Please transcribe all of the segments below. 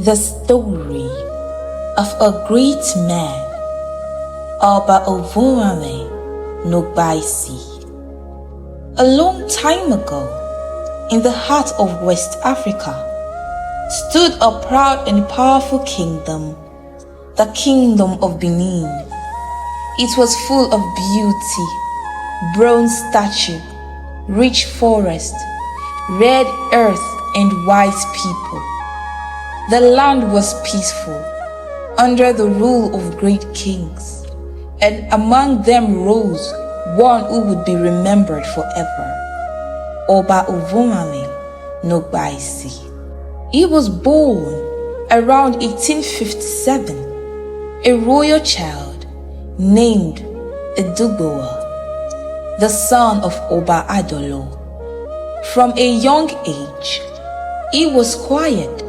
The story of a great man, Oba Ovonramwen Nogbaisi. A long time ago, in the heart of West Africa, stood a proud and powerful kingdom, the Kingdom of Benin. It was full of beauty, bronze statue, rich forest, red earth, and wise people. The land was peaceful, under the rule of great kings, and among them rose one who would be remembered forever, Oba Ovonramwen Nogbaisi. He was born around 1857, a royal child named Edugboa, the son of Oba Adolo. From a young age, he was quiet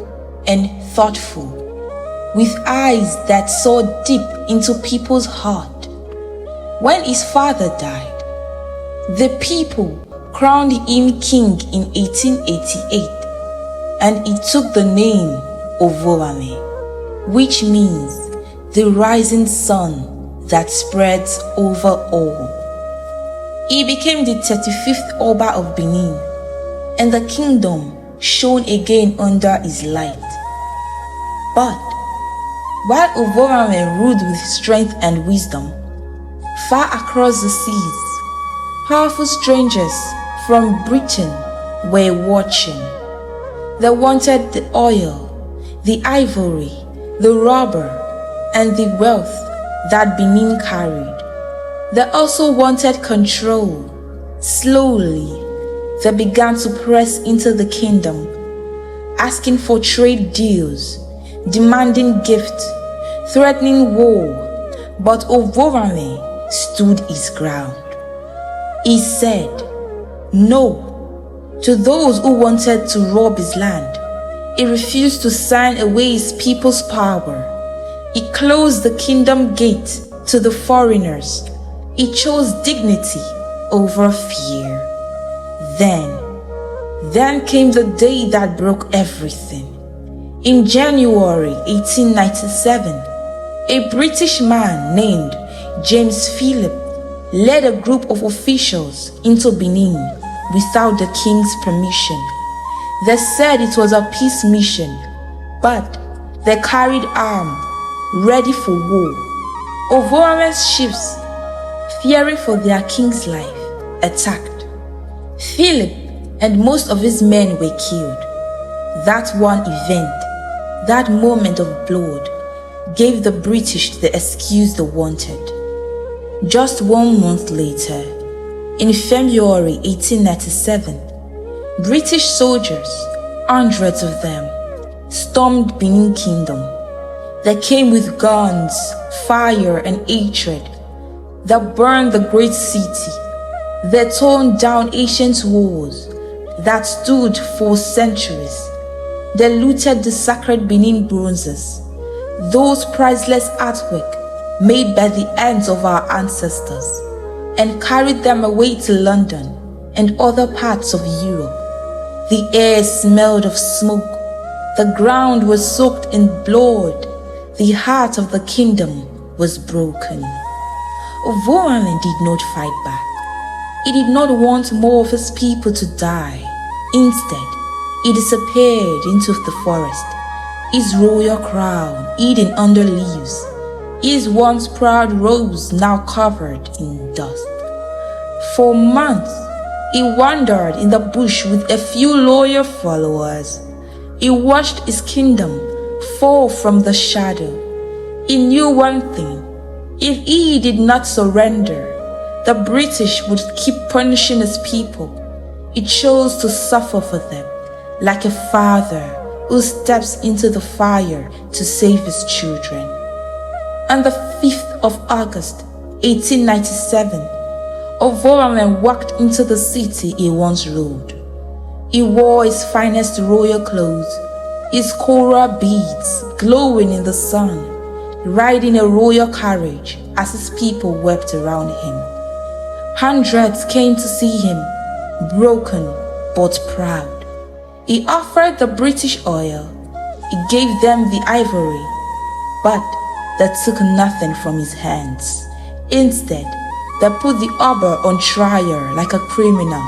and thoughtful, with eyes that saw deep into people's heart. When his father died, the people crowned him king in 1888, and he took the name Ovonramwen, which means the rising sun that spreads over all. He became the 35th Oba of Benin, and the kingdom shone again under his light. But while Ovonramwen ruled with strength and wisdom, far across the seas, powerful strangers from Britain were watching. They wanted the oil, the ivory, the rubber, and the wealth that Benin carried. They also wanted control. Slowly, they began to press into the kingdom, asking for trade deals, demanding gifts, threatening war. But Ovonramwen stood his ground. He said no to those who wanted to rob his land. He refused to sign away his people's power. He closed the kingdom gate to the foreigners. He chose dignity over fear. Then came the day that broke everything. In January 1897, a British man named James Philip led a group of officials into Benin without the king's permission. They said it was a peace mission, but they carried arms, ready for war. Ovonramwen's ships, fearing for their king's life, attacked. Philip and most of his men were killed. That one event, that moment of blood, gave the British the excuse they wanted. Just 1 month later, in February 1897, British soldiers, hundreds of them, stormed Benin Kingdom. They came with guns, fire, and hatred. They burned the great city. They torn down ancient walls that stood for centuries. They looted the sacred Benin bronzes, those priceless artwork made by the hands of our ancestors, and carried them away to London and other parts of Europe. The air smelled of smoke. The ground was soaked in blood. The heart of the kingdom was broken. Ovonramwen did not fight back. He did not want more of his people to die. Instead, he disappeared into the forest, his royal crown hidden under leaves, his once proud robes now covered in dust. For months, he wandered in the bush with a few loyal followers. He watched his kingdom fall from the shadow. He knew one thing: if he did not surrender, the British would keep punishing his people. He chose to suffer for them, like a father who steps into the fire to save his children. On the 5th of August, 1897, Ovonramwen walked into the city he once ruled. He wore his finest royal clothes, his coral beads glowing in the sun, riding a royal carriage as his people wept around him. Hundreds came to see him, broken but proud. He offered the British oil. he gave them the ivory, but they took nothing from his hands. Instead, they put the Oba on trial like a criminal.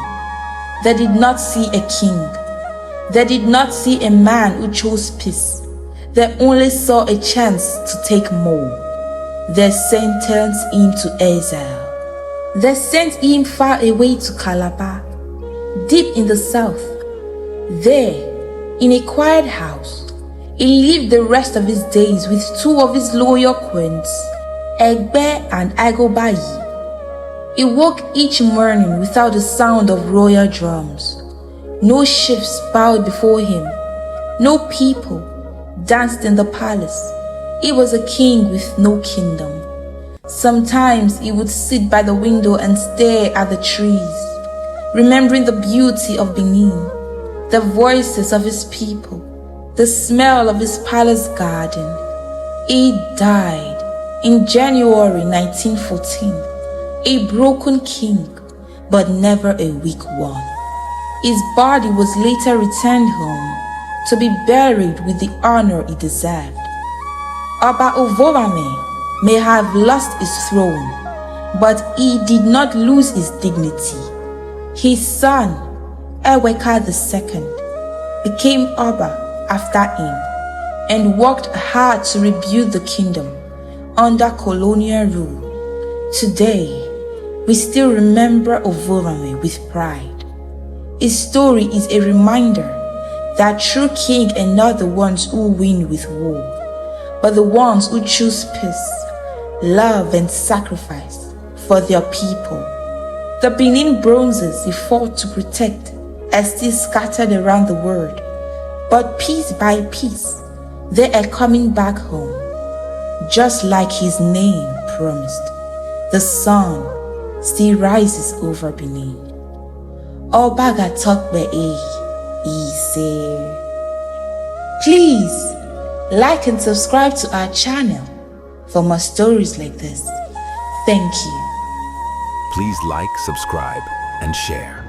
They did not see a king. They did not see a man who chose peace. They only saw a chance to take more. They sentenced him to exile. They sent him far away to Calabar, deep in the south. There, in a quiet house, he lived the rest of his days with two of his loyal queens, Egbe and Agobayi. He woke each morning without the sound of royal drums. No chiefs bowed before him. No people danced in the palace. He was a king with no kingdom. Sometimes he would sit by the window and stare at the trees, remembering the beauty of Benin, the voices of his people, the smell of his palace garden. He died in January 1914, a broken king, but never a weak one. His body was later returned home to be buried with the honor he deserved. Oba Ovonramwen may have lost his throne, but he did not lose his dignity. His son, Eweka II, became Oba after him and worked hard to rebuild the kingdom under colonial rule. Today, we still remember Ovonramwen with pride. His story is a reminder that true kings are not the ones who win with war, but the ones who choose peace, love, and sacrifice for their people. The Benin bronzes he fought to protect are still scattered around the world, but piece by piece, they are coming back home, just like his name promised. The sun still rises over Benin. Oba Gatokbe Ise. Please like and subscribe to our channel for more stories like this. Thank you. Please like, subscribe, and share.